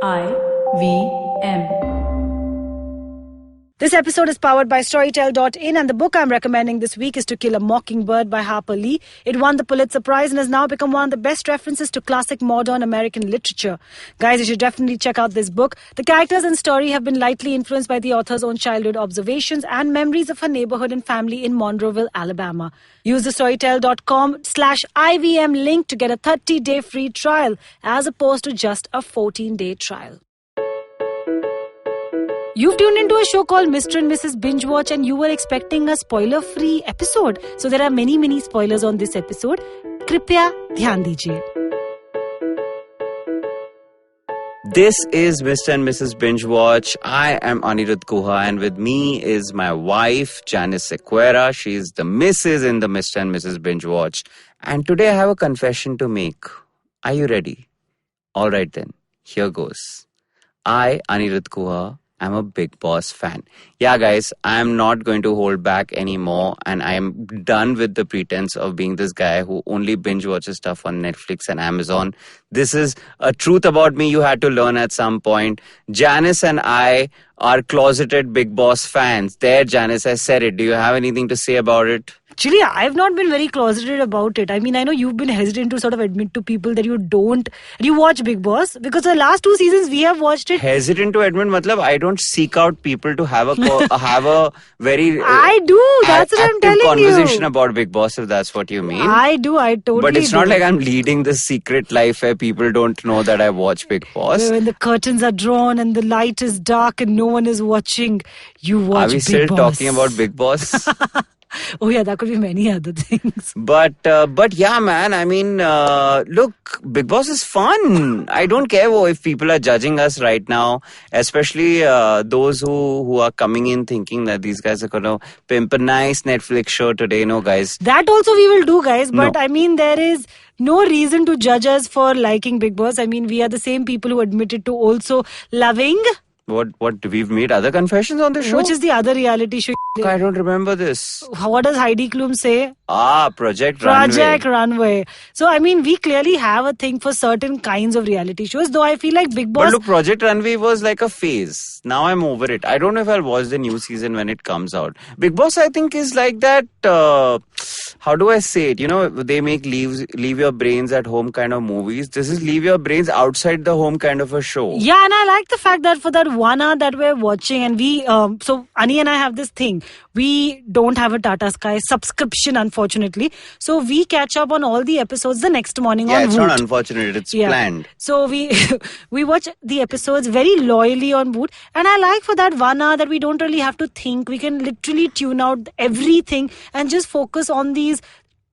IVM. This episode is powered by Storytel.in, and the book I'm recommending this week is To Kill a Mockingbird by Harper Lee. It won the Pulitzer Prize and has now become one of the best references to classic modern American literature. Guys, you should definitely check out this book. The characters and story have been lightly influenced by the author's own childhood observations and memories of her neighborhood and family in Monroeville, Alabama. Use the Storytel.com/IVM link to get a 30-day free trial as opposed to just a 14-day trial. You've tuned into a show called Mr. and Mrs Binge-Watch, and you were expecting a spoiler-free episode. So there are many spoilers on this episode. Kripya dhyan dijiye. This is Mr. and Mrs Binge-Watch. I am Aniruddha, and with me is my wife, Janice Sequeira. She is the Mrs. in the Mr. and Mrs Binge-Watch. And today I have a confession to make. Are you ready? All right then, here goes. I, Aniruddha, I'm a Big Boss fan. Yeah, guys, I am not going to hold back anymore, and I am done with the pretense of being this guy who only binge watches stuff on Netflix and Amazon. This is a truth about me you had to learn at some point. Janice and I are closeted Big Boss fans. There, Janice, I said it. Do you have anything to say about it? Actually, I've not been very closeted about it. I mean, I know you've been hesitant to sort of admit to people that you watch Big Boss, because the last 2 seasons we have watched it. Hesitant to admit, matlab, I don't seek out people to have a very I do. That's what I'm telling you. Conversation about Big Boss, if that's what you mean. I do. I totally. But it's not like I'm leading this secret life where people don't know that I watch Big Boss. When the curtains are drawn and the light is dark and no one is watching, you watch Big Boss. Are we still talking about Big Boss? Oh yeah, that could be many other things. But yeah, man, I mean, look, Big Boss is fun. I don't care if people are judging us right now, especially those who are coming in thinking that these guys are going to pimp a nice Netflix show today. No, guys. That also we will do, guys. But No. I mean, there is no reason to judge us for liking Big Boss. I mean, we are the same people who admitted to also loving... What we've made other confessions on the show? Which is the other reality show? I don't remember this. What does Heidi Klum say? Project Runway. So, I mean, we clearly have a thing for certain kinds of reality shows, though I feel like Big Boss... But look, Project Runway was like a phase. Now I'm over it. I don't know if I'll watch the new season when it comes out. Big Boss, I think, is like that... how do I say it? You know, they make leave your brains at home kind of movies. This is leave your brains outside the home kind of a show. Yeah, and I like the fact that for that 1 hour that we're watching, and we... so, Ani and I have this thing. We don't have a Tata Sky subscription, unfortunately. So, we catch up on all the episodes the next morning on Yeah, it's Woot. not unfortunate. It's planned. So, we watch the episodes very loyally on Woot. And I like for that 1 hour that we don't really have to think. We can literally tune out everything and just focus on these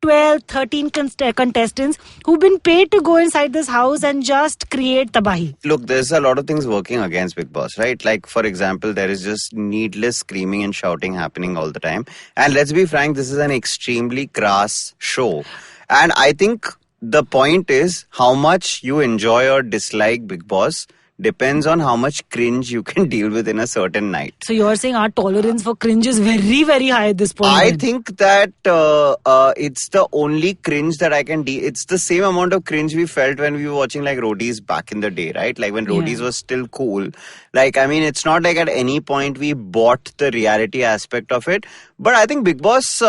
12, 13 contestants who've been paid to go inside this house and just create tabahi. Look, there's a lot of things working against Big Boss, right? Like, for example, there is just needless screaming and shouting happening all the time. And let's be frank, this is an extremely crass show. And I think the point is how much you enjoy or dislike Big Boss depends on how much cringe you can deal with in a certain night. So you're saying our tolerance for cringe is very, very high at this point? I think that it's the only cringe that I can deal. It's the same amount of cringe we felt when we were watching like Roadies back in the day, right? Like when Roadies was still cool. Like, I mean, it's not like at any point we bought the reality aspect of it. But I think Big Boss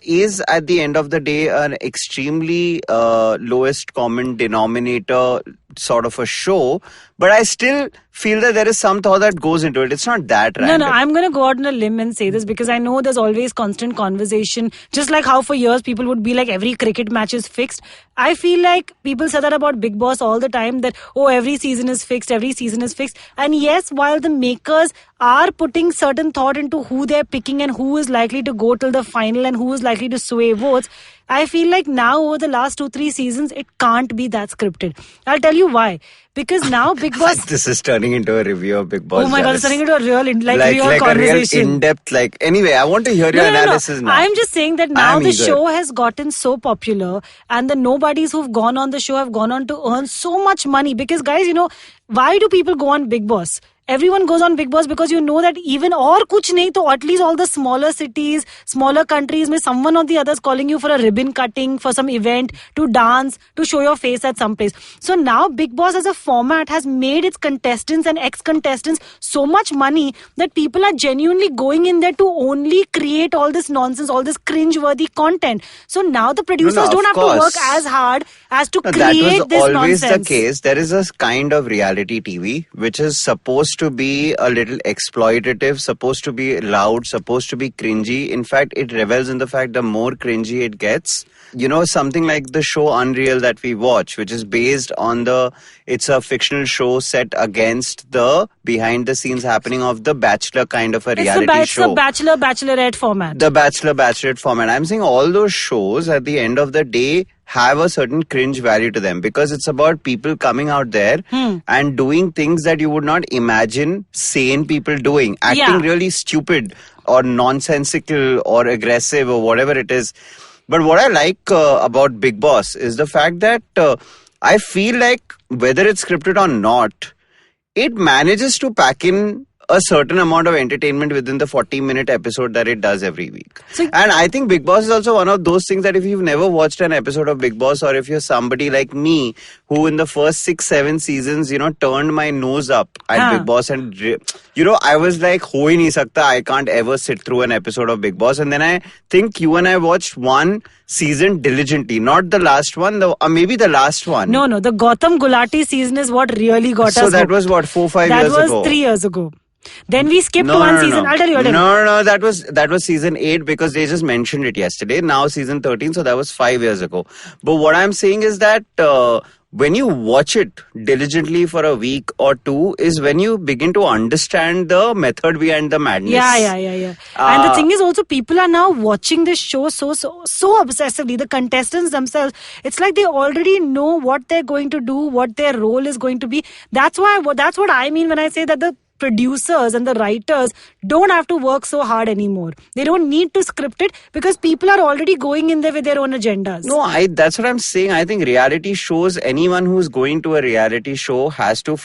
is at the end of the day an extremely lowest common denominator sort of a show, but I still feel that there is some thought that goes into it. It's not that random. No, I'm going to go out on a limb and say this because I know there's always constant conversation, just like how for years people would be like every cricket match is fixed. I feel like people say that about Big Boss all the time, that every season is fixed. And yes, while the makers are putting certain thought into who they're picking and who is likely to go till the final and who is likely to sway votes, I feel like now over the last 2-3 seasons, it can't be that scripted. I'll tell you why. Because now Big Boss... This is turning into a review of Big Boss. Oh my God, it's turning into a real like conversation. A real in-depth, anyway, I want to hear your analysis now. I'm just saying that now the show has gotten so popular and the nobodies who've gone on the show have gone on to earn so much money. Because guys, why do people go on Big Boss? Everyone goes on Big Boss because you know that even or kuch nahi to at least all the smaller cities, smaller countries, may someone or the others calling you for a ribbon cutting, for some event, to dance, to show your face at some place. So now Big Boss as a format has made its contestants and ex-contestants so much money that people are genuinely going in there to only create all this nonsense, all this cringe-worthy content. So now the producers don't have to work as hard as to create this nonsense. That was always the case. There is a kind of reality TV which is supposed to be a little exploitative, supposed to be loud, supposed to be cringy. In fact, it revels in the fact the more cringy it gets. You know, something like the show Unreal that we watch, which is based on it's a fictional show set against the behind the scenes happening of The Bachelor kind of a reality show. It's a Bachelor, Bachelorette format. The Bachelor, Bachelorette format. I'm saying all those shows at the end of the day have a certain cringe value to them because it's about people coming out there and doing things that you would not imagine sane people doing, acting really stupid or nonsensical or aggressive or whatever it is. But what I like about Big Boss is the fact that I feel like whether it's scripted or not, it manages to pack in a certain amount of entertainment within the 40-minute episode that it does every week. And I think Big Boss is also one of those things that if you've never watched an episode of Big Boss, or if you're somebody like me who in the first 6-7 seasons, turned my nose up at Big Boss and, I was like, ho hi nahi sakta, I can't ever sit through an episode of Big Boss. And then I think you and I watched one season diligently, not the last one, maybe the last one. No, the Gautam Gulati season is what really got us. So that was what, 4-5 years ago? That was 3 years ago. Then we skipped one season. I'll tell you. No, that was season 8 because they just mentioned it yesterday. Now season 13, so that was 5 years ago. But what I'm saying is that when you watch it diligently for a week or two is when you begin to understand the method behind the madness. Yeah. And the thing is also people are now watching this show so obsessively. The contestants themselves, it's like they already know what they're going to do, what their role is going to be. That's what I mean when I say that the producers and the writers don't have to work so hard anymore. They don't need to script it because people are already going in there with their own agendas. No, that's what I'm saying. I think reality shows, anyone who's going to a reality show has to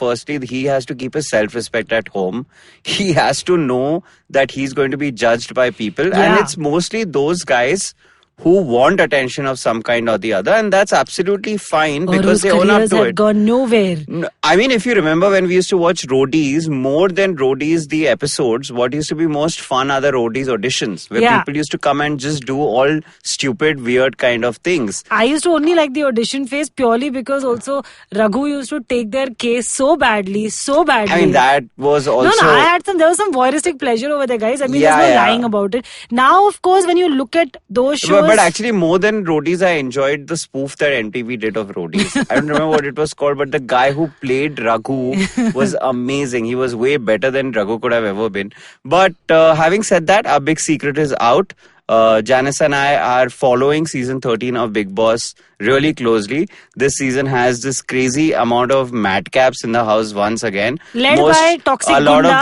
he has to keep his self-respect at home. He has to know that he's going to be judged by people. And it's mostly those guys who want attention of some kind or the other, and that's absolutely fine because they own up to it. Gone nowhere. I mean, if you remember when we used to watch Roadies, more than Roadies, the episodes, what used to be most fun are the Roadies auditions, where people used to come and just do all stupid, weird kind of things. I used to only like the audition phase purely because also Raghu used to take their case so badly. I mean, that was also... there was some voyeuristic pleasure over there, guys. I mean, there's no lying about it. Now, of course, when you look at those shows... But actually, more than Roadies, I enjoyed the spoof that MTV did of Roadies. I don't remember what it was called, but the guy who played Raghu was amazing. He was way better than Raghu could have ever been. But having said that, our big secret is out. Janice and I are following season 13 of Big Boss really closely. This season has this crazy amount of madcaps in the house once again. Led by Toxic a lot Gunda.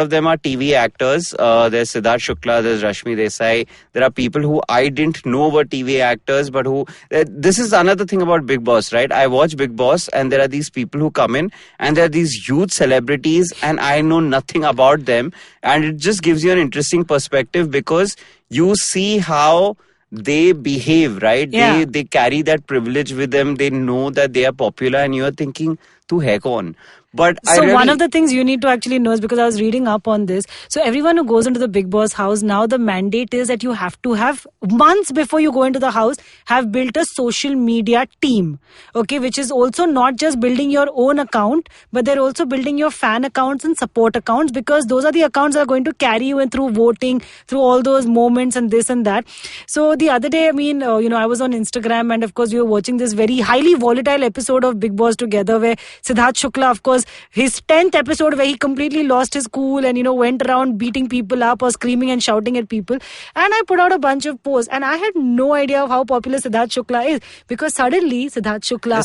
of them are TV actors. There's Siddharth Shukla, there's Rashmi Desai. There are people who I didn't know were TV actors, but who... this is another thing about Big Boss, right? I watch Big Boss and there are these people who come in and there are these huge celebrities and I know nothing about them. And it just gives you an interesting perspective because you see how they behave, right? Yeah. They carry that privilege with them. They know that they are popular and you're thinking, tu hai kaun? But one of the things you need to actually know is because I was reading up on this. So everyone who goes into the Big Boss house, now the mandate is that you have to have, months before you go into the house, have built a social media team. Okay, which is also not just building your own account, but they're also building your fan accounts and support accounts because those are the accounts that are going to carry you in through voting, through all those moments and this and that. So the other day, I mean, I was on Instagram and of course we were watching this very highly volatile episode of Big Boss together where Siddharth Shukla, of course, his 10th episode where he completely lost his cool and, went around beating people up or screaming and shouting at people. And I put out a bunch of posts and I had no idea of how popular Siddharth Shukla is because suddenly Siddharth Shukla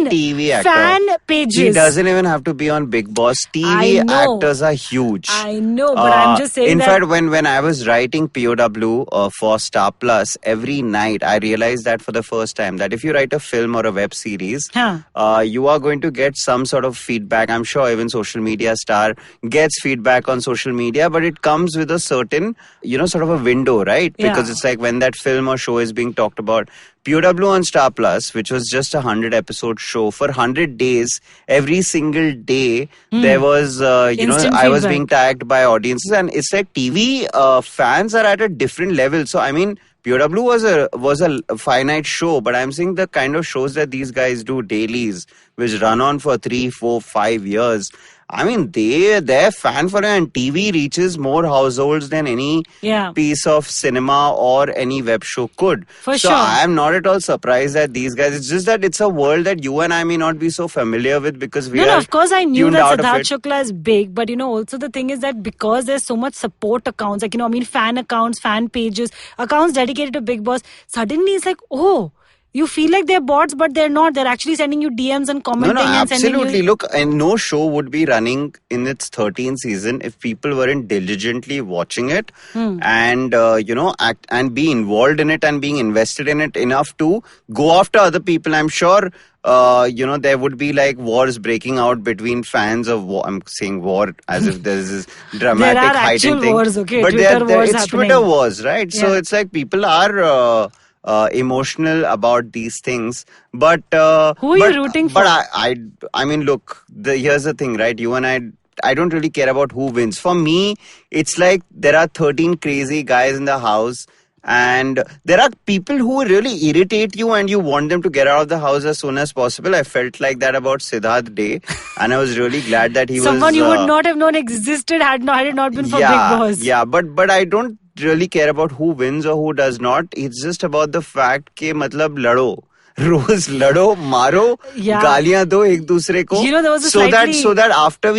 TV actor. Fan pages. He doesn't even have to be on Big Boss. TV actors are huge. I know, but I'm just saying in fact, when I was writing POW for Star Plus, every night I realized that for the first time that if you write a film or a web series, you are going to get some sort of feedback. I'm sure even social media star gets feedback on social media, but it comes with a certain, sort of a window, right? Yeah. Because it's like when that film or show is being talked about. POW on Star Plus, which was just a 100-episode show, for 100 days, every single day, there was, Instant I was feedback. being tagged by audiences, and it's like TV fans are at a different level. So, I mean, POW was a finite show, but I'm saying the kind of shows that these guys do, dailies, which run on for 3, 4, 5 years. I mean, their fan following and TV reaches more households than any piece of cinema or any web show could. For so sure. I am not at all surprised that these guys. It's just that it's a world that you and I may not be so familiar with because we are. No, of course I knew tuned that out of Siddharth it. Shukla is big, but also the thing is that because there's so much support accounts, like fan accounts, fan pages, accounts dedicated to Big Boss, suddenly it's like, oh, you feel like they're bots, but they're not. They're actually sending you DMs and commenting. No, and absolutely. Sending you... Look, and no show would be running in its 13th season if people weren't diligently watching it and, act and be involved in it and being invested in it enough to go after other people. I'm sure, there would be like wars breaking out between fans of war. I'm saying war as if there's this dramatic there are heightened actual thing. wars, okay? But Twitter wars it's happening. Twitter wars, right? So Yeah. it's like people are... emotional about these things, but who are you rooting for? But I mean, look, here's the thing, right? You and I don't really care about who wins. For me, it's like there are 13 crazy guys in the house, and there are people who really irritate you, and you want them to get out of the house as soon as possible. I felt like that about Siddharth Day, and I was really glad that he Someone was you would not have known existed had it not been for Big Boss. Yeah, but I don't really care about who wins or who does not. It's just about the fact कि मतलब लड़ो, रोज लड़ो, मारो, गालियां दो एक दूसरे को. There was a so that after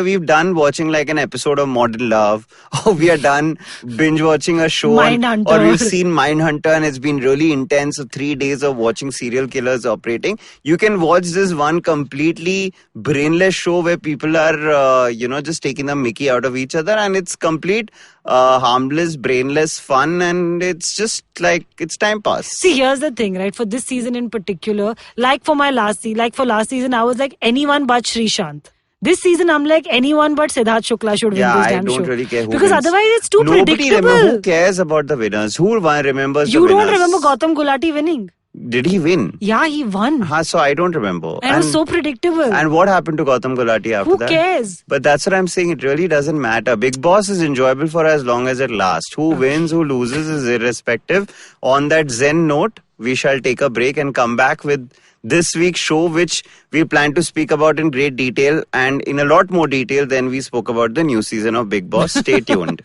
we've done watching like an episode of Modern Love, or we are done binge watching a show, or we've seen Mindhunter and it's been really intense, so 3 days of watching serial killers operating, you can watch this one completely brainless show where people are just taking the mickey out of each other, and it's complete harmless, brainless fun, and it's just like it's time pass. See, here's the thing, right? For this season in particular, like for last season, I was like anyone but Srishant. This season, I'm like anyone but Siddharth Shukla should win this damn show. I don't really care who because wins. Otherwise it's too predictable. Who cares about the winners? Who remembers the You winners? don't remember Gautam Gulati winning? Did he win? Yeah, he won. So I don't remember. And it was so predictable. And what happened to Gautam Gulati after that? Who cares? But that's what I'm saying. It really doesn't matter. Big Boss is enjoyable for as long as it lasts. Who wins, who loses is irrespective. On that Zen note, we shall take a break and come back with this week's show, which we plan to speak about in great detail and in a lot more detail than we spoke about the new season of Big Boss. Stay tuned.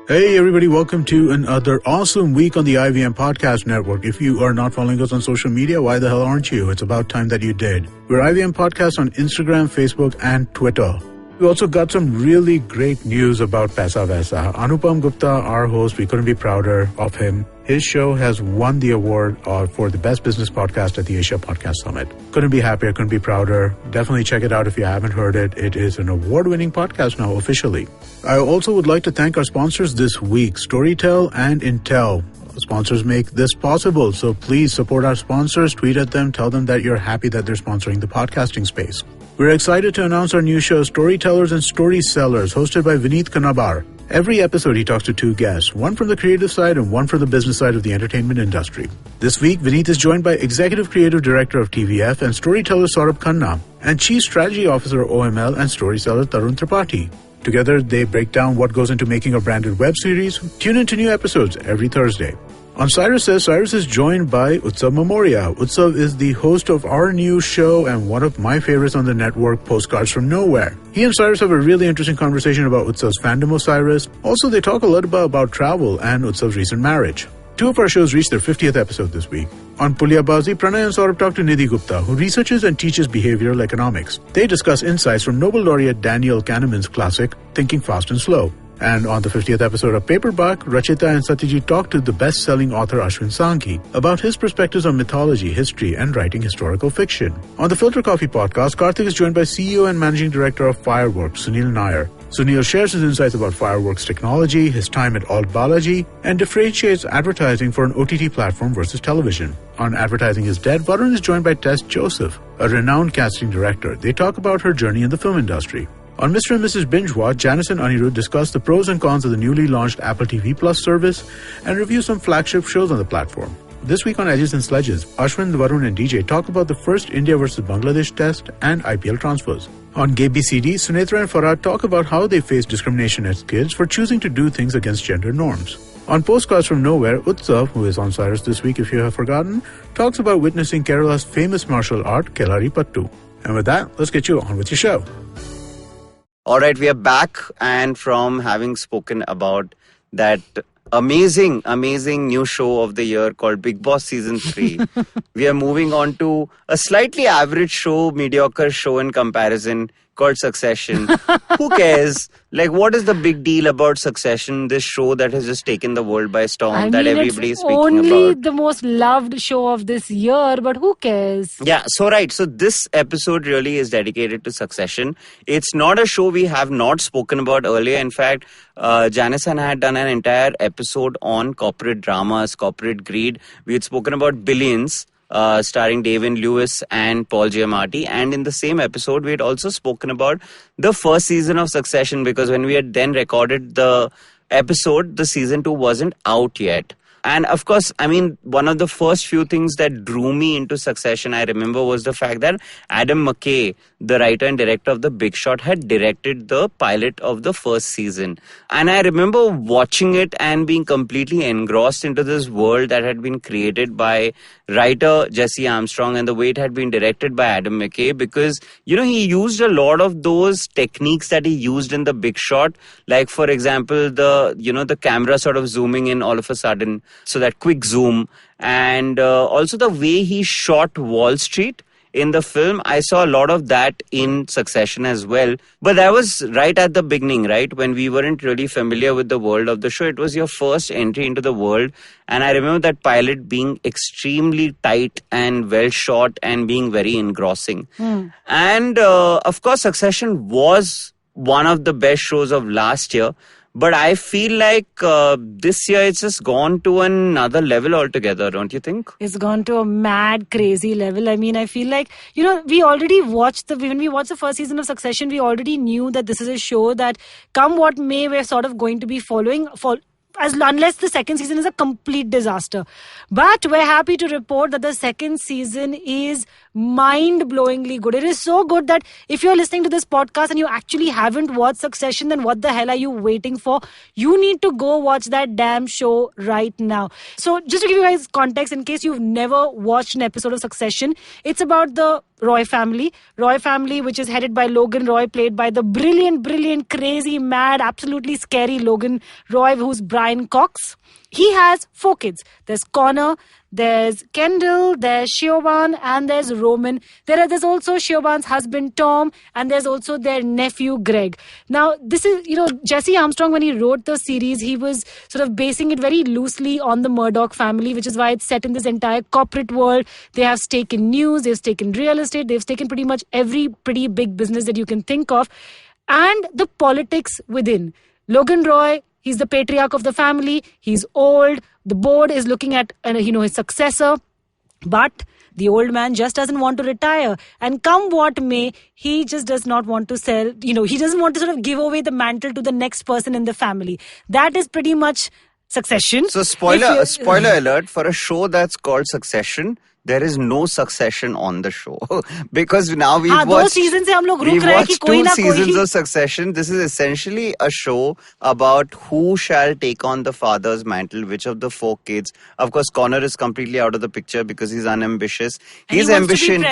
Hey everybody, welcome to another awesome week on the IVM Podcast Network. If you are not following us on social media, why the hell aren't you? It's about time that you did. We're IVM Podcast on Instagram, Facebook, and Twitter. We also got some really great news about Paisa Vaisa. Anupam Gupta, our host, we couldn't be prouder of him. His show has won the award for the best business podcast at the Asia Podcast Summit. Couldn't be happier, couldn't be prouder. Definitely check it out if you haven't heard it. It is an award-winning podcast now officially. I also would like to thank our sponsors this week, Storytel and Intel. Sponsors make this possible, so please support our sponsors, tweet at them, tell them that you're happy that they're sponsoring the podcasting space. We're excited to announce our new show, Storytellers and Story Sellers, hosted by Vineet Kanabar. Every episode, he talks to two guests, one from the creative side and one from the business side of the entertainment industry. This week, Vineet is joined by Executive Creative Director of TVF and storyteller Saurabh Khanna, and Chief Strategy Officer OML and story seller Tarun Tripathi. Together, they break down what goes into making a branded web series. Tune into new episodes every Thursday. On Cyrus Says, Cyrus is joined by Utsav Memoria. Utsav is the host of our new show and one of my favorites on the network, Postcards from Nowhere. He and Cyrus have a really interesting conversation about Utsav's fandom of Cyrus. Also, they talk a lot about travel and Utsav's recent marriage. Two of our shows reached their 50th episode this week. On Pulyabazi, Pranay and Saurabh talk to Nidhi Gupta, who researches and teaches behavioral economics. They discuss insights from Nobel laureate Daniel Kahneman's classic, Thinking Fast and Slow. And on the 50th episode of Paperback, Rachita and Satyajit talked to the best-selling author Ashwin Sankhi about his perspectives on mythology, history, and writing historical fiction. On the Filter Coffee podcast, Karthik is joined by CEO and Managing Director of Fireworks, Sunil Nair. Sunil shares his insights about Fireworks technology, his time at Alt Balaji, and differentiates advertising for an OTT platform versus television. On Advertising is Dead, Varun is joined by Tess Joseph, a renowned casting director. They talk about her journey in the film industry. On Mr. and Mrs Binge-Watch, Janice and Aniruddha discuss the pros and cons of the newly launched Apple TV Plus service and review some flagship shows on the platform. This week on Edges and Sledges, Ashwin, Varun and DJ talk about the first India versus Bangladesh test and IPL transfers. On GabyCD, Sunetra and Farad talk about how they face discrimination as kids for choosing to do things against gender norms. On Postcards from Nowhere, Utsav, who is on Cyrus this week if you have forgotten, talks about witnessing Kerala's famous martial art, Kelari Pattu. And with that, let's get you on with your show. All right, we are back, and from having spoken about that amazing new show of the year called Bigg Boss Season 3, we are moving on to a slightly average show, mediocre show in comparison, called Succession. Who cares? Like, what is the big deal about Succession, this show that has just taken the world by storm, that everybody is speaking about? It's only the most loved show of this year, but who cares? Yeah, so right. So this episode really is dedicated to Succession. It's not a show we have not spoken about earlier. In fact, Janice and I had done an entire episode on corporate dramas, corporate greed. We had spoken about Billions, starring David Lewis and Paul Giamatti, and in the same episode we had also spoken about the first season of Succession, because when we had then recorded the episode, the season 2 wasn't out yet. And of course, I mean, one of the first few things that drew me into Succession, I remember, was the fact that Adam McKay, the writer and director of The Big Short, had directed the pilot of the first season. And I remember watching it and being completely engrossed into this world that had been created by writer Jesse Armstrong and the way it had been directed by Adam McKay, because, you know, he used a lot of those techniques that he used in The Big Short. Like, for example, the camera sort of zooming in all of a sudden, so that quick zoom, and also the way he shot Wall Street in the film. I saw a lot of that in Succession as well. But that was right at the beginning, right? When we weren't really familiar with the world of the show. It was your first entry into the world. And I remember that pilot being extremely tight and well shot and being very engrossing. And of course, Succession was one of the best shows of last year. But I feel like this year it's just gone to another level altogether, don't you think? It's gone to a mad, crazy level. I mean, I feel like, you know, we already watched when we watched the first season of Succession, we already knew that this is a show that, come what may, we're sort of going to be following unless the second season is a complete disaster. But we're happy to report that the second season is mind-blowingly good. It is so good that if you're listening to this podcast and you actually haven't watched Succession, then what the hell are you waiting for? You need to go watch that damn show right now. So just to give you guys context, in case you've never watched an episode of Succession, it's about the Roy family, which is headed by Logan Roy, played by the brilliant, crazy, mad, absolutely scary Logan Roy, who's Brian Cox. He has 4 kids. There's Connor, there's Kendall, there's Siobhan, and there's Roman. There's also Siobhan's husband, Tom, and there's also their nephew, Greg. Now, this is, Jesse Armstrong, when he wrote the series, he was sort of basing it very loosely on the Murdoch family, which is why it's set in this entire corporate world. They have stake in news, they've stake in real estate, they've taken pretty much every pretty big business that you can think of, and the politics within. Logan Roy, he's the patriarch of the family. He's old. The board is looking at his successor. But the old man just doesn't want to retire. And come what may, he just does not want to sell. He doesn't want to sort of give away the mantle to the next person in the family. That is pretty much Succession. So spoiler alert, for a show that's called Succession, there is no succession on the show. Because now we've watched 2 seasons of Succession. This is essentially a show about who shall take on the father's mantle, which of the 4 kids. Of course, Connor is completely out of the picture because he's unambitious. His ambition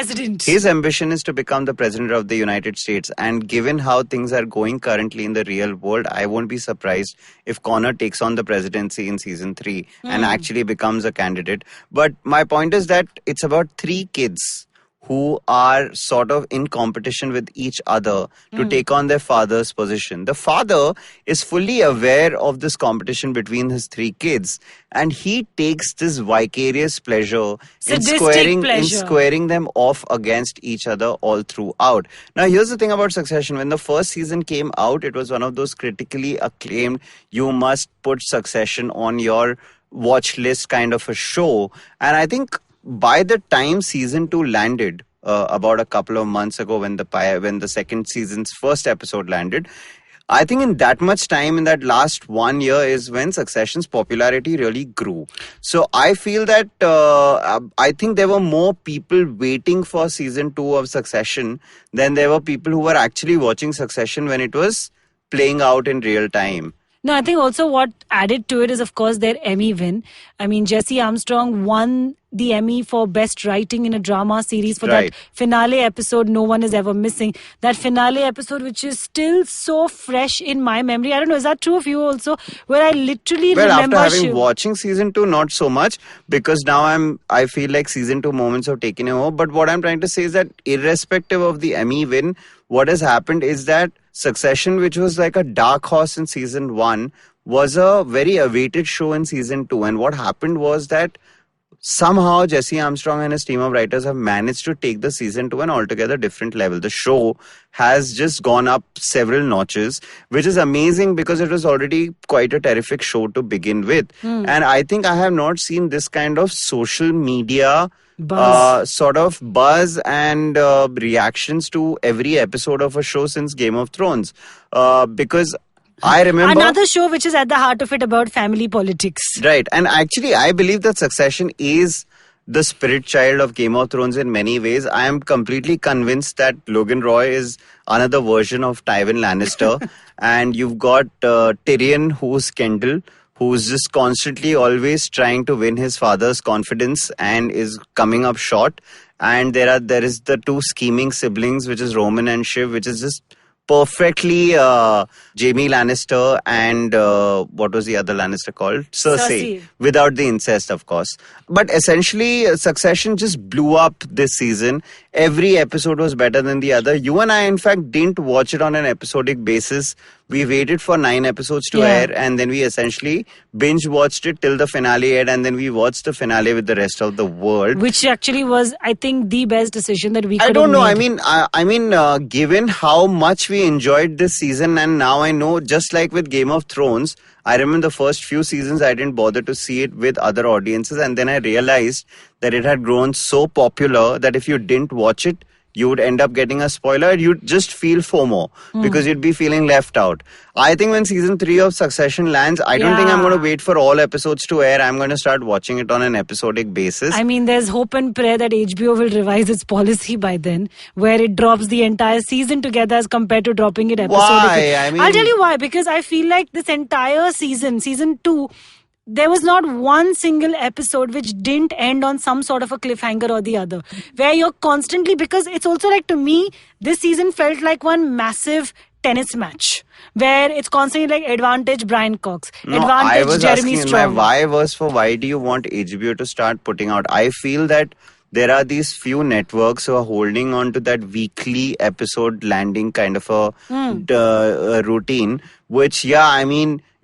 is to become the president of the United States. And given how things are going currently in the real world, I won't be surprised if Connor takes on the presidency in season 3 and actually becomes a candidate. But my point is that it's about 3 kids who are sort of in competition with each other to take on their father's position. The father is fully aware of this competition between his three kids, and he takes this vicarious pleasure in squaring them off against each other all throughout. Now, here's the thing about Succession. When the first season came out, it was one of those critically acclaimed, you must put Succession on your watch list kind of a show. And I think by the time season 2 landed, about a couple of months ago when the second season's first episode landed, I think in that much time, in that last 1 year, is when Succession's popularity really grew. So I feel that I think there were more people waiting for season 2 of Succession than there were people who were actually watching Succession when it was playing out in real time. No, I think also what added to it is, of course, their Emmy win. I mean, Jesse Armstrong won the Emmy for Best Writing in a Drama Series for that finale episode No One Is Ever Missing. That finale episode, which is still so fresh in my memory. I don't know, is that true of you also? Where I literally remember... Well, after watching season 2, not so much, because now I feel like season 2 moments have taken over. But what I'm trying to say is that irrespective of the Emmy win, what has happened is that Succession, which was like a dark horse in season 1, was a very awaited show in season 2. And what happened was that somehow Jesse Armstrong and his team of writers have managed to take the season to an altogether different level. The show has just gone up several notches, which is amazing because it was already quite a terrific show to begin with. And I think I have not seen this kind of social media sort of buzz and reactions to every episode of a show since Game of Thrones. Because I remember... Another show which is at the heart of it about family politics. Right. And actually, I believe that Succession is the spirit child of Game of Thrones in many ways. I am completely convinced that Logan Roy is another version of Tywin Lannister. And you've got Tyrion, who's Kendall, who's just constantly always trying to win his father's confidence and is coming up short. And there is the two scheming siblings, which is Roman and Shiv, which is just perfectly Jaime Lannister and what was the other Lannister called? Cersei. Without the incest, of course. But essentially, Succession just blew up this season. Every episode was better than the other. You and I, in fact, didn't watch it on an episodic basis. We waited for 9 episodes to air, and then we essentially binge-watched it till the finale aired, and then we watched the finale with the rest of the world. Which actually was, I think, the best decision that we could have I don't know. made. I mean, given how much we enjoyed this season, and now I know, just like with Game of Thrones, I remember the first few seasons I didn't bother to see it with other audiences, and then I realized that it had grown so popular that if you didn't watch it, you would end up getting a spoiler. You'd just feel FOMO because you'd be feeling left out. I think when season 3 of Succession lands, I don't think I'm going to wait for all episodes to air. I'm going to start watching it on an episodic basis. I mean, there's hope and prayer that HBO will revise its policy by then, where it drops the entire season together as compared to dropping it episodically. Why? I'll tell you why. Because I feel like this entire season 2, there was not one single episode which didn't end on some sort of a cliffhanger or the other. Where you're constantly, because it's also like, to me, this season felt like one massive tennis match. Where it's constantly like advantage Brian Cox, advantage Jeremy Strong. My why was for why do you want HBO to start putting out? I feel that there are these few networks who are holding on to that weekly episode landing kind of a routine, which,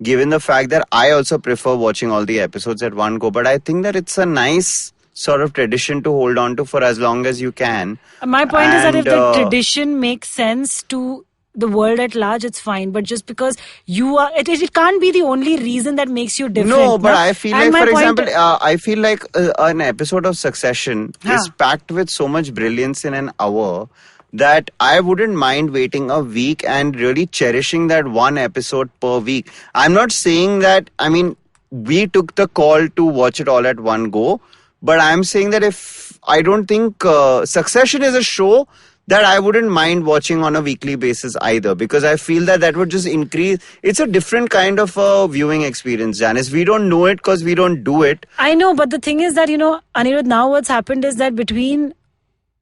given the fact that I also prefer watching all the episodes at one go, but I think that it's a nice sort of tradition to hold on to for as long as you can. My point is that if the tradition makes sense to the world at large, it's fine. But just because you are, it can't be the only reason that makes you different. No, but I feel like, for example, I feel like an episode of Succession is packed with so much brilliance in an hour that I wouldn't mind waiting a week and really cherishing that one episode per week. I'm not saying that, we took the call to watch it all at one go, but I'm saying that I don't think Succession is a show that I wouldn't mind watching on a weekly basis either, because I feel that would just increase. It's a different kind of viewing experience, Janice. We don't know it because we don't do it. I know, but the thing is that, Aniruddha, now what's happened is that between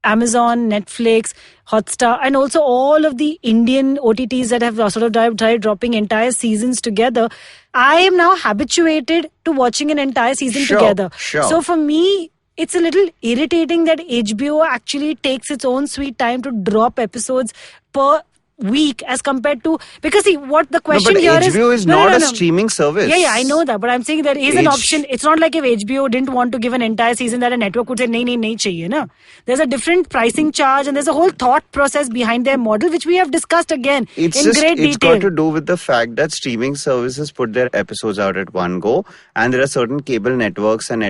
Amazon, Netflix, Hotstar, and also all of the Indian OTTs that have sort of tried dropping entire seasons together, I am now habituated to watching an entire season together. Sure. So for me, it's a little irritating that HBO actually takes its own sweet time to drop episodes per week as compared to, because see what the question but here HBO is not a streaming service. Yeah, I know that, but I'm saying there is an option. It's not like if HBO didn't want to give an entire season that a network would say nahi chahiye na. There's a different pricing charge and there's a whole thought process behind their model, which we have discussed again in great detail. It's got to do with the fact that streaming services put their episodes out at one go, and there are certain cable networks and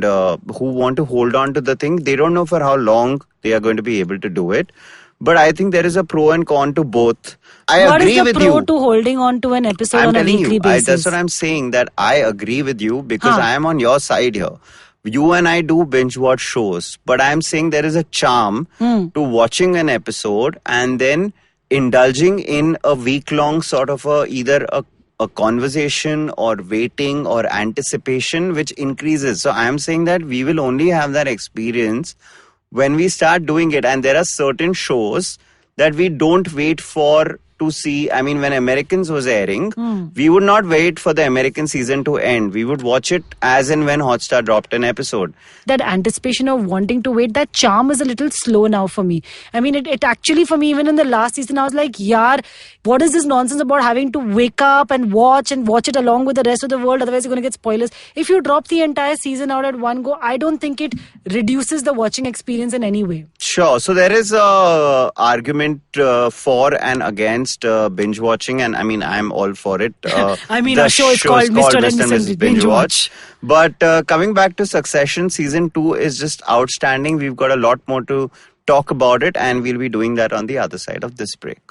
who want to hold on to the thing. They don't know for how long they are going to be able to do it. But I think there is a pro and con to both. I agree with you. What is the pro to holding on to an episode on a weekly basis? That's what I'm saying, that I agree with you because I am on your side here. You and I do binge watch shows, but I'm saying there is a charm to watching an episode and then indulging in a week-long sort of either a conversation or waiting or anticipation, which increases. So I'm saying that we will only have that experience when we start doing it. And there are certain shows that we don't wait for to see. I mean, when Americans was airing, we would not wait for the American season to end. We would watch it as and when Hotstar dropped an episode. That anticipation of wanting to wait, that charm is a little slow now for me. I mean, it actually, for me, even in the last season, I was like, yaar, what is this nonsense about having to wake up and watch it along with the rest of the world? Otherwise, you're going to get spoilers. If you drop the entire season out at one go, I don't think it reduces the watching experience in any way. Sure. So there is a argument for and against binge watching, and I mean, I'm all for it. I mean, our show is called Mr. and Mrs. Binge-Watch. But coming back to Succession, season 2 is just outstanding. We've got a lot more to talk about it, and we'll be doing that on the other side of this break.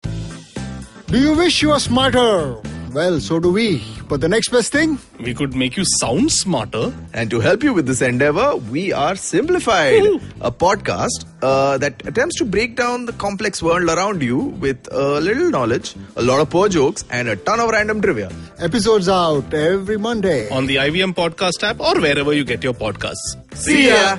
Do you wish you were smarter? Well, so do we. But the next best thing? We could make you sound smarter. And to help you with this endeavor, we are Simplified, a podcast that attempts to break down the complex world around you with a little knowledge, a lot of poor jokes, and a ton of random trivia. Episodes out every Monday On the IVM podcast app or wherever you get your podcasts. See ya!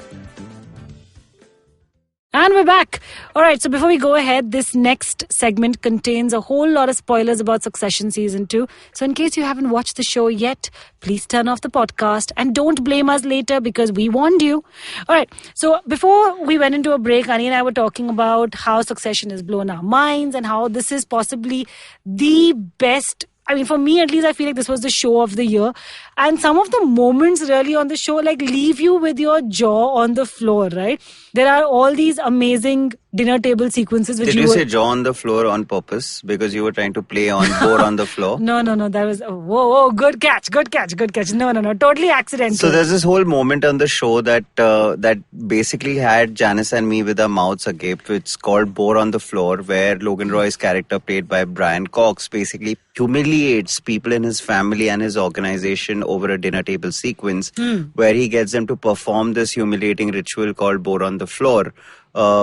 And we're back. All right, so before we go ahead, this next segment contains a whole lot of spoilers about Succession Season 2. So in case you haven't watched the show yet, please turn off the podcast and don't blame us later because we warned you. All right, so before we went into a break, Ani and I were talking about how Succession has blown our minds and how this is possibly the best. I mean, for me at least, I feel like this was the show of the year. And some of the moments really on the show like leave you with your jaw on the floor, right? There are all these amazing dinner table sequences. Did you say jaw on the floor on purpose? Because you were trying to play on bore on the floor? No. That was, whoa, good catch. No. Totally accidental. So there's this whole moment on the show that basically had Janice and me with our mouths agape. It's called Bore on the Floor, where Logan Roy's character, played by Brian Cox, basically humiliates people in his family and his organization over a dinner table sequence where he gets them to perform this humiliating ritual called Bore on the Floor,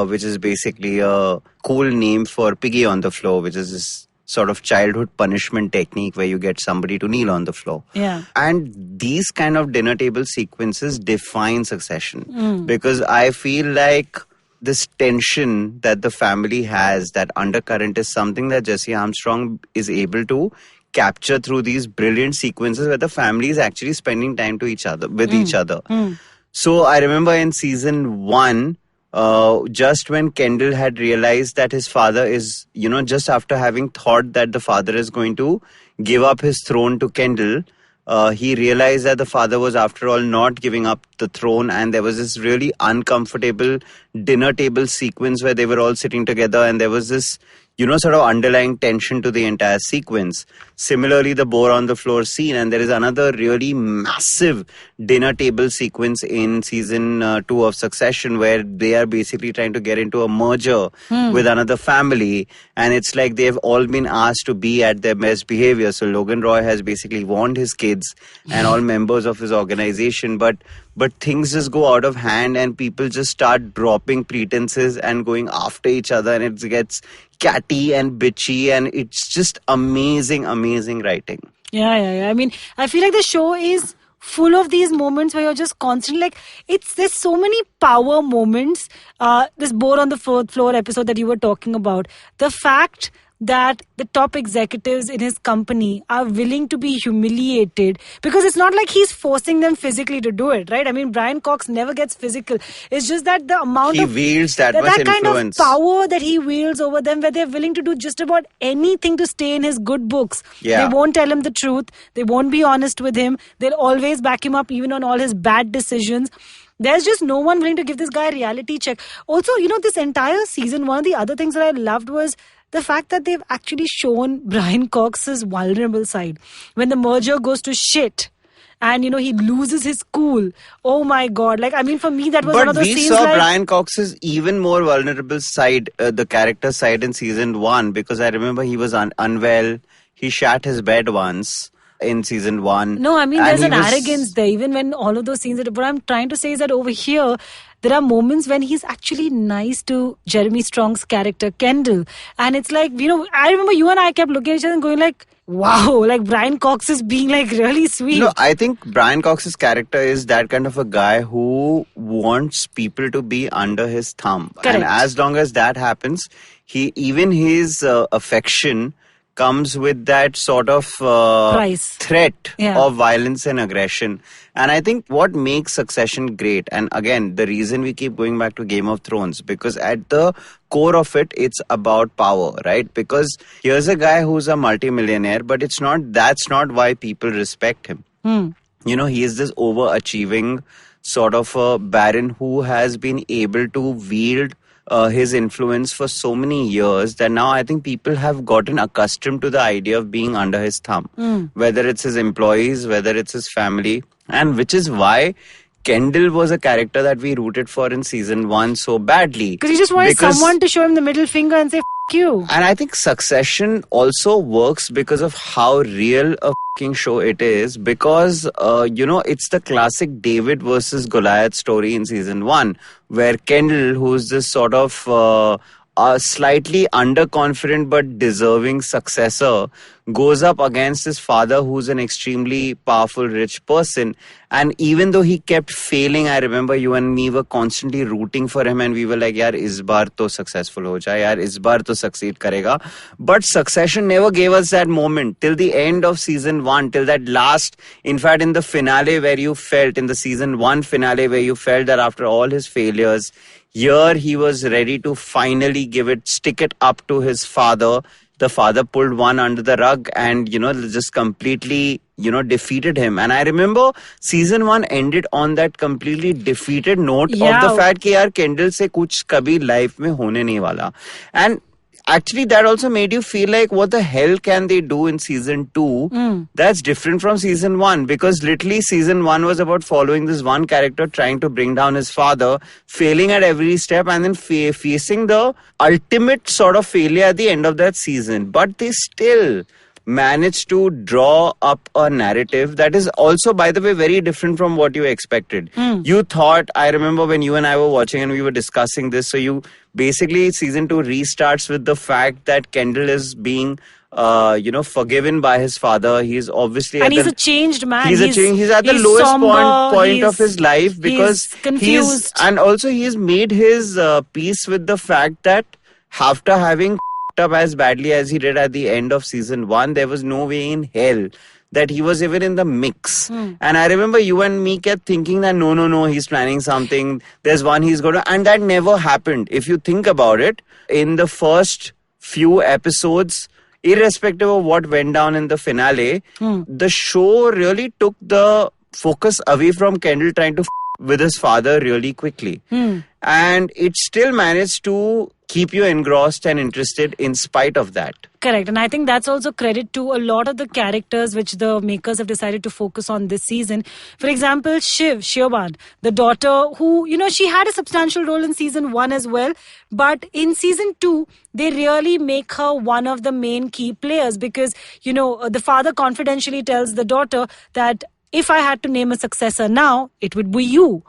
which is basically a cool name for piggy on the floor, which is this sort of childhood punishment technique where you get somebody to kneel on the floor. Yeah. And these kind of dinner table sequences define Succession because I feel like this tension that the family has, that undercurrent, is something that Jesse Armstrong is able to capture through these brilliant sequences where the family is actually spending time with each other. So I remember in season 1, just when Kendall had realized that his father is, just after having thought that the father is going to give up his throne to Kendall, he realized that the father was after all not giving up the throne, and there was this really uncomfortable dinner table sequence where they were all sitting together and there was this sort of underlying tension to the entire sequence. Similarly, the Bore on the Floor scene, and there is another really massive dinner table sequence in season 2 of Succession where they are basically trying to get into a merger with another family, and it's like they've all been asked to be at their best behavior. So Logan Roy has basically warned his kids and all members of his organization, but things just go out of hand and people just start dropping pretenses and going after each other, and it gets catty and bitchy, and it's just amazing writing. Yeah. I mean, I feel like the show is full of these moments where you're just constantly there's so many power moments. This Bore on the Floor episode that you were talking about, the fact that the top executives in his company are willing to be humiliated, because it's not like he's forcing them physically to do it, right? I mean, Brian Cox never gets physical. It's just that the amount He of wields that much kind of influence. power that he wields over them, where they're willing to do just about anything to stay in his good books. Yeah. They won't tell him the truth. They won't be honest with him. They'll always back him up even on all his bad decisions. There's just no one willing to give this guy a reality check. Also, this entire season, one of the other things that I loved was the fact that they've actually shown Brian Cox's vulnerable side. When the merger goes to shit and, he loses his cool. Oh my God. For me, that was one of those scenes. But we saw Brian Cox's even more vulnerable side, the character side in season 1, because I remember he was unwell. He shat his bed once in season 1. No, there's an arrogance there, even when all of those scenes. What I'm trying to say is that over here, there are moments when he's actually nice to Jeremy Strong's character, Kendall. And it's like, I remember you and I kept looking at each other and going like, wow, Brian Cox is being really sweet. No, I think Brian Cox's character is that kind of a guy who wants people to be under his thumb. Correct. And as long as that happens, his affection comes with that sort of threat of violence and aggression. And I think what makes Succession great, and again, the reason we keep going back to Game of Thrones, because at the core of it, it's about power, right? Because here's a guy who's a multimillionaire, but that's not why people respect him. He is this overachieving sort of a baron who has been able to wield his influence for so many years that now I think people have gotten accustomed to the idea of being under his thumb, whether it's his employees, whether it's his family, and which is why Kendall was a character that we rooted for in season 1 so badly. Because he just wanted someone to show him the middle finger and say, F you. And I think Succession also works because of how real a fucking show it is, because, it's the classic David versus Goliath story in season 1, where Kendall, who's this sort of a slightly underconfident but deserving successor, goes up against his father, who's an extremely powerful, rich person. And even though he kept failing, I remember you and me were constantly rooting for him, and we were like, yaar, is baar to successful ho jaye, yaar, is baar to succeed karega. But Succession never gave us that moment till the end of season 1, till that last, in fact, in the finale where you felt, in the season 1 finale where you felt that after all his failures, here he was ready to finally stick it up to his father. The father pulled one under the rug and, just completely, defeated him. And I remember season 1 ended on that completely defeated note of the fact that, yaar, Kendall se kuch kabhi life mein hone nahi wala. And actually, that also made you feel like, what the hell can they do in season 2? That's different from season 1, because literally season 1 was about following this one character trying to bring down his father, failing at every step, and then facing the ultimate sort of failure at the end of that season. But they still managed to draw up a narrative that is also, by the way, very different from what you expected. You thought, I remember when you and I were watching and we were discussing this, so you basically, season 2 restarts with the fact that Kendall is being forgiven by his father. He's obviously and he's a changed man. He's at the lowest somber, point of his life, because he's confused. And also he's made his peace with the fact that after having up as badly as he did at the end of season 1, there was no way in hell that he was even in the mix. And I remember you and me kept thinking that no, he's planning something. There's one he's going to... And that never happened. If you think about it, in the first few episodes, irrespective of what went down in the finale, the show really took the focus away from Kendall trying to with his father really quickly. And it still managed to keep you engrossed and interested in spite of that. Correct. And I think that's also credit to a lot of the characters which the makers have decided to focus on this season. For example, Siobhan, the daughter who, she had a substantial role in season 1 as well. But in season 2, they really make her one of the main key players because, the father confidentially tells the daughter that if I had to name a successor now, it would be you.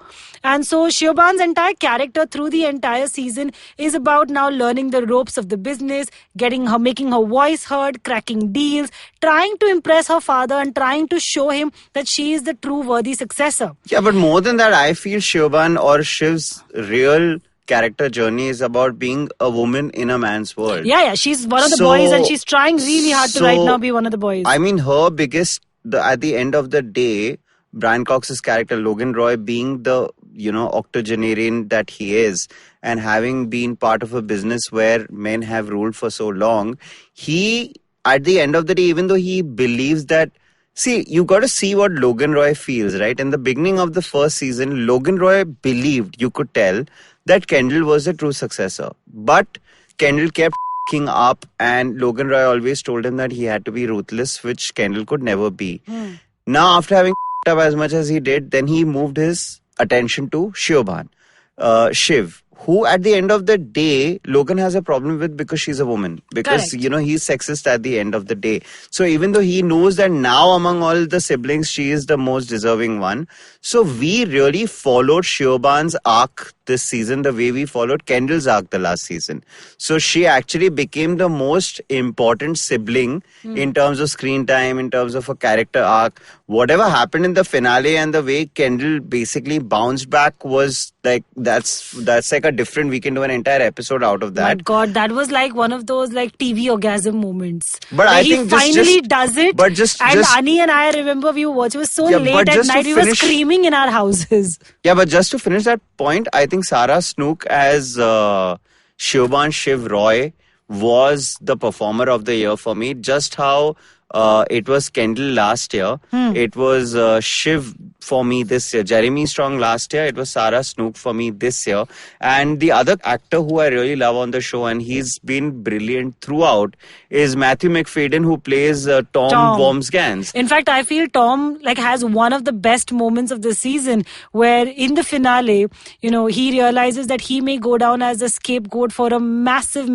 And so Siobhan's entire character through the entire season is about now learning the ropes of the business, making her voice heard, cracking deals, trying to impress her father and trying to show him that she is the true worthy successor. Yeah, but more than that, I feel Siobhan or Shiv's real character journey is about being a woman in a man's world. Yeah, she's one of the boys and she's trying really hard to right now be one of the boys. I mean, her biggest, at the end of the day, Brian Cox's character, Logan Roy, being the, octogenarian that he is, and having been part of a business where men have ruled for so long, he, at the end of the day, even though he believes that, see, you got to see what Logan Roy feels, right? In the beginning of the first season, Logan Roy believed, you could tell, that Kendall was the true successor. But Kendall kept f***ing up, and Logan Roy always told him that he had to be ruthless, which Kendall could never be. Now, after having f***ed up as much as he did, then he moved his attention to Shiv, who at the end of the day, Logan has a problem with because she's a woman. Because, Correct. He's sexist at the end of the day. So even though he knows that now among all the siblings, she is the most deserving one. So we really followed Siobhan's arc this season the way we followed Kendall's arc the last season. So she actually became the most important sibling in terms of screen time, in terms of a character arc. Whatever happened in the finale and the way Kendall basically bounced back was like, that's like a different, we can do an entire episode out of that. My God, that was like one of those like TV orgasm moments. But where I he think finally does it. But just Ani and I remember we were watching, it was so late at night, we were screaming in our houses. Yeah, but just to finish that point, I think Sarah Snook as Siobhan Shiv Roy was the performer of the year for me. Just how it was Kendall last year. It was Shiv for me this year. Jeremy Strong last year. It was Sarah Snook for me this year. And the other actor who I really love on the show, and he's been brilliant throughout, is Matthew McFadden, who plays Tom Wormsgans. In fact, I feel Tom has one of the best moments of the season, where in the finale, he realizes that he may go down as a scapegoat for a massive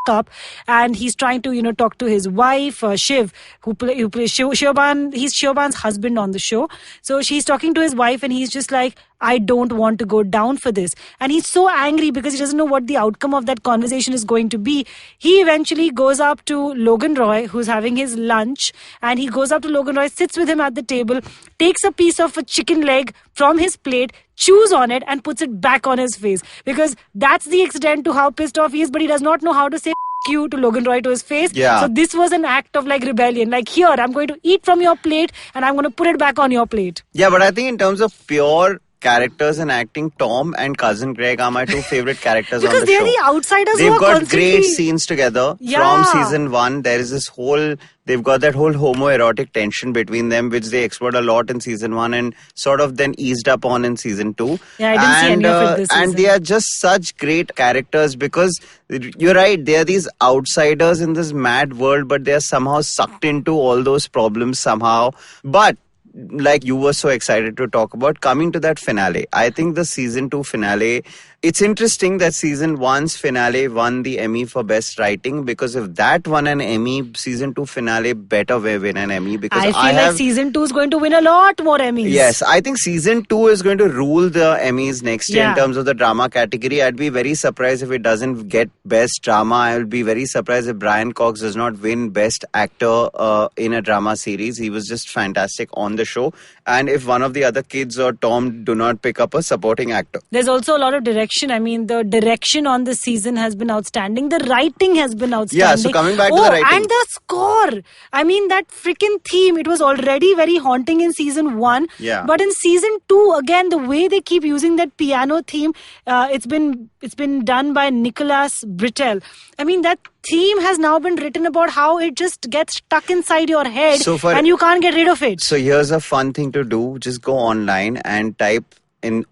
up, and he's trying to talk to his wife Shiv, who plays Siobhan. He's Siobhan's husband on the show. So she's talking to his wife, and he's just like, I don't want to go down for this. And he's so angry because he doesn't know what the outcome of that conversation is going to be. He eventually goes up to Logan Roy, who's having his lunch, and he goes up to Logan Roy, sits with him at the table, takes a piece of a chicken leg from his plate, chews on it, and puts it back on his face. Because that's the extent to how pissed off he is, but he does not know how to say you to Logan Roy to his face. Yeah. So this was an act of rebellion. Here, I'm going to eat from your plate and I'm going to put it back on your plate. Yeah, but I think in terms of pure characters and acting, Tom and Cousin Greg are my two favorite characters on the show. Because they're the outsiders They've who are got constantly... great scenes together. From season 1, there is this whole... They've got that whole homoerotic tension between them, which they explored a lot in season 1 and sort of then eased up on in season 2. Yeah, I didn't see any of it this season. And they are just such great characters because you're right, they are these outsiders in this mad world, but they are somehow sucked into all those problems somehow. But like you were so excited to talk about, coming to that finale, I think the season 2 finale, it's interesting that season 1's finale won the Emmy for best writing, because if that won an Emmy, season 2 finale better win an Emmy, because I feel like season 2 is going to win a lot more Emmys. Yes, I think season 2 is going to rule the Emmys next year in terms of the drama category. I'd be very surprised if it doesn't get best drama. I will be very surprised if Brian Cox does not win best actor in a drama series. He was just fantastic on the show. And if one of the other kids or Tom do not pick up a supporting actor. There's also a lot of direction. I mean, the direction on the season has been outstanding. The writing has been outstanding. Yeah, so coming back to the writing. And the score. I mean, that freaking theme, it was already very haunting in season 1. Yeah. But in season 2, again, the way they keep using that piano theme, it's been done by Nicholas Britell. I mean, that theme has now been written about how it just gets stuck inside your head and you can't get rid of it. So here's a fun thing to do. Just go online and type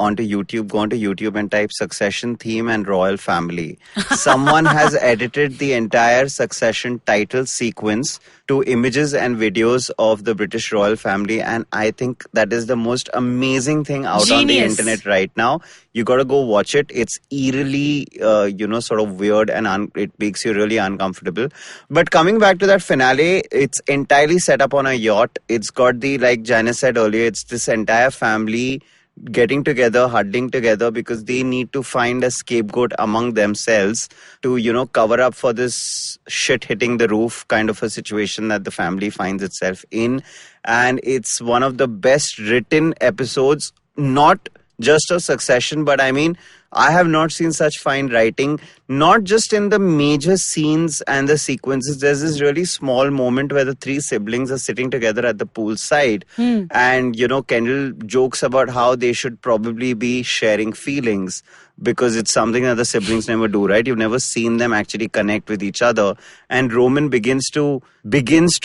onto YouTube and type Succession theme and royal family. Someone has edited the entire Succession title sequence to images and videos of the British royal family, and I think that is the most amazing thing out on the internet right now. You got to go watch it. It's eerily, sort of weird, and it makes you really uncomfortable. But coming back to that finale, it's entirely set up on a yacht. It's got like Janice said earlier, it's this entire family getting together, huddling together, because they need to find a scapegoat among themselves to, cover up for this shit hitting the roof kind of a situation that the family finds itself in. And it's one of the best written episodes, not just of Succession, but I mean, I have not seen such fine writing, not just in the major scenes and the sequences. There's this really small moment where the three siblings are sitting together at the poolside. And, Kendall jokes about how they should probably be sharing feelings because it's something that the siblings never do, right? You've never seen them actually connect with each other. And Roman begins to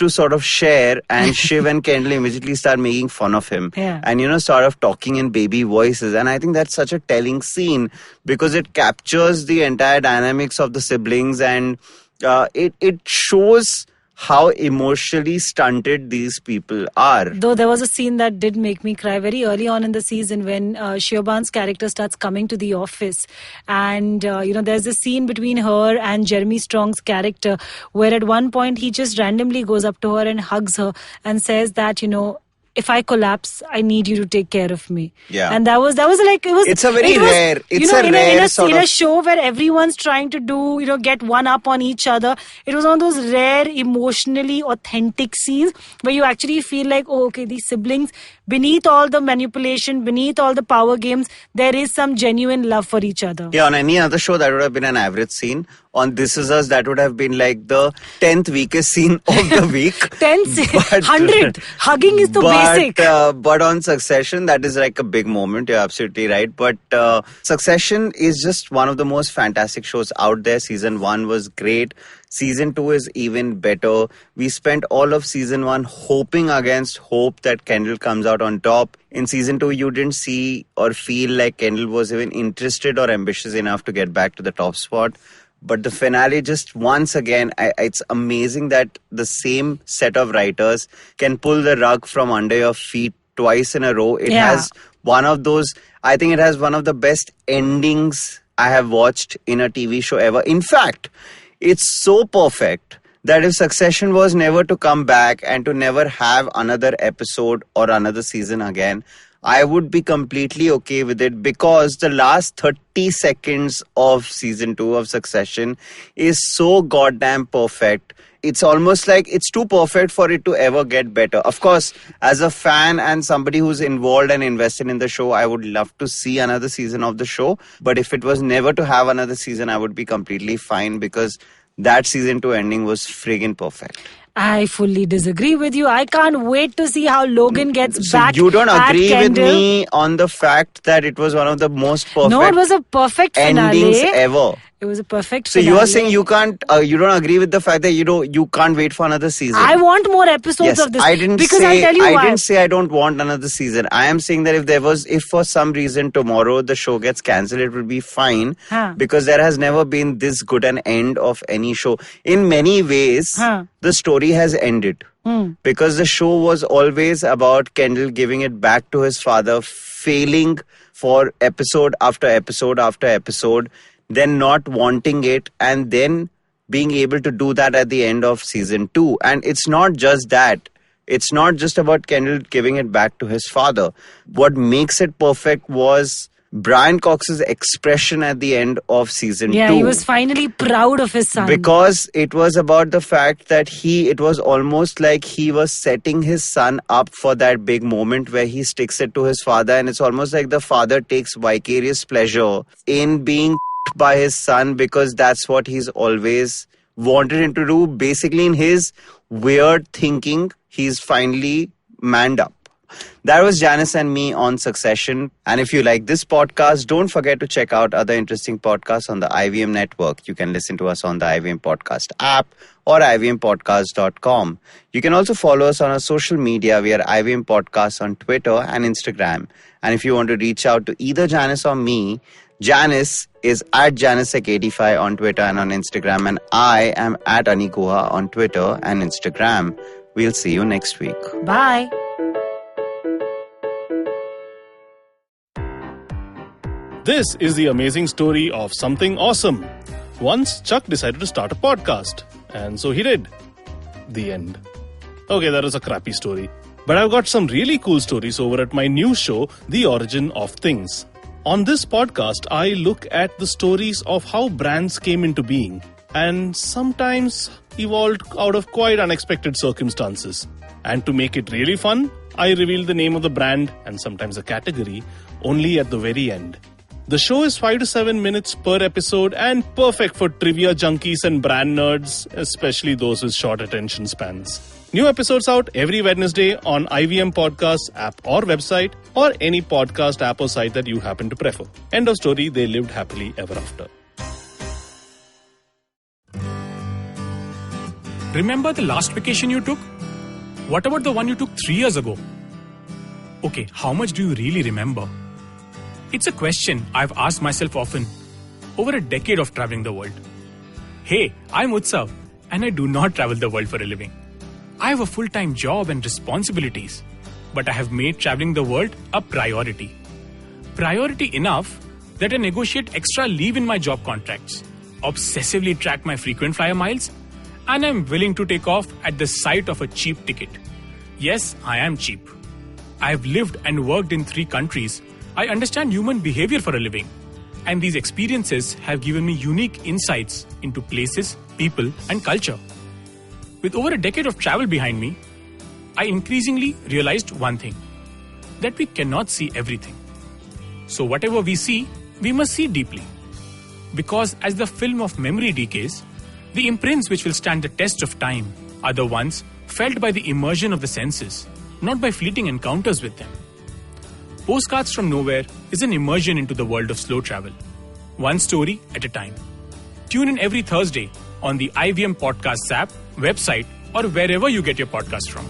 sort of share, and Shiv and Kendall immediately start making fun of him. Yeah. And, sort of talking in baby voices. And I think that's such a telling scene because it captures the entire dynamics of the siblings, and it shows how emotionally stunted these people are. Though there was a scene that did make me cry very early on in the season when Siobhan's character starts coming to the office. And, there's a scene between her and Jeremy Strong's character where at one point he just randomly goes up to her and hugs her and says that, if I collapse, I need you to take care of me. Yeah. And that was like, it was... It's a very rare... It's a rare sort in of... a show where everyone's trying to do, get one up on each other. It was one of those rare, emotionally authentic scenes where you actually feel like, oh, okay, these siblings, beneath all the manipulation, beneath all the power games, there is some genuine love for each other. Yeah, on any other show, that would have been an average scene. On This Is Us, that would have been like the 10th weakest scene of the week. 100. Hugging is the basic. But on Succession, that is like a big moment. You're absolutely right. But Succession is just one of the most fantastic shows out there. Season 1 was great. Season 2 is even better. We spent all of Season 1 hoping against hope that Kendall comes out on top. In Season 2, you didn't see or feel like Kendall was even interested or ambitious enough to get back to the top spot. But the finale, just once again, it's amazing that the same set of writers can pull the rug from under your feet twice in a row. It has one of those, I think it has one of the best endings I have watched in a TV show ever. In fact, it's so perfect that if Succession was never to come back and to never have another episode or another season again, I would be completely okay with it because the last 30 seconds of season 2 of Succession is so goddamn perfect. It's almost like it's too perfect for it to ever get better. Of course, as a fan and somebody who's involved and invested in the show, I would love to see another season of the show. But if it was never to have another season, I would be completely fine because that season 2 ending was friggin' perfect. I fully disagree with you. I can't wait to see how Logan gets back. So you don't agree with Kendall. me on the fact that it was one of the most perfect No, it was a perfect finale. endings ever. It was a perfect So finale. you are saying you can't, you don't agree with the fact that you can't wait for another season. I want more episodes Yes, of this. I didn't because say I'll tell you I why. didn't say I don't want another season. I am saying that if for some reason tomorrow the show gets cancelled, it will be fine because there has never been this good an end of any show. In many ways, the story has ended. Because the show was always about Kendall giving it back to his father, failing for episode after episode after episode, then not wanting it, and then being able to do that at the end of season 2. And it's not just that. It's not just about Kendall giving it back to his father. What makes it perfect was Brian Cox's expression at the end of season 2. Yeah, he was finally proud of his son. Because it was about the fact that it was almost like he was setting his son up for that big moment where he sticks it to his father, and it's almost like the father takes vicarious pleasure in being by his son because that's what he's always wanted him to do. Basically, in his weird thinking, he's finally manned up. That was Janice and me on Succession. And if you like this podcast, don't forget to check out other interesting podcasts on the IVM network. You can listen to us on the IVM Podcast app or ivmpodcast.com. You can also follow us on our social media. We are IVM Podcasts on Twitter and Instagram. And if you want to reach out to either Janice or me, Janice is at JaniceSec85 on Twitter and on Instagram. And I am at Anikuha on Twitter and Instagram. We'll see you next week. Bye. This is the amazing story of something awesome. Once Chuck decided to start a podcast, and so he did. The end. Okay, that was a crappy story. But I've got some really cool stories over at my new show, The Origin of Things. On this podcast, I look at the stories of how brands came into being and sometimes evolved out of quite unexpected circumstances. And to make it really fun, I reveal the name of the brand and sometimes a category only at the very end. The show is 5 to 7 minutes per episode and perfect for trivia junkies and brand nerds, especially those with short attention spans. New episodes out every Wednesday on IVM Podcasts app or website, or any podcast app or site that you happen to prefer. End of story, they lived happily ever after. Remember the last vacation you took? What about the one you took 3 years ago? Okay, how much do you really remember? It's a question I've asked myself often over a decade of traveling the world. Hey, I'm Utsav and I do not travel the world for a living. I have a full-time job and responsibilities, but I have made traveling the world a priority. Priority enough that I negotiate extra leave in my job contracts, obsessively track my frequent flyer miles, and I'm willing to take off at the sight of a cheap ticket. Yes, I am cheap. I have lived and worked in 3 countries. I understand human behavior for a living, and these experiences have given me unique insights into places, people, and culture. With over a decade of travel behind me, I increasingly realized one thing, that we cannot see everything. So whatever we see, we must see deeply. Because as the film of memory decays, the imprints which will stand the test of time are the ones felt by the immersion of the senses, not by fleeting encounters with them. Postcards from Nowhere is an immersion into the world of slow travel, one story at a time. Tune in every Thursday on the IVM Podcasts app, website, or wherever you get your podcast from.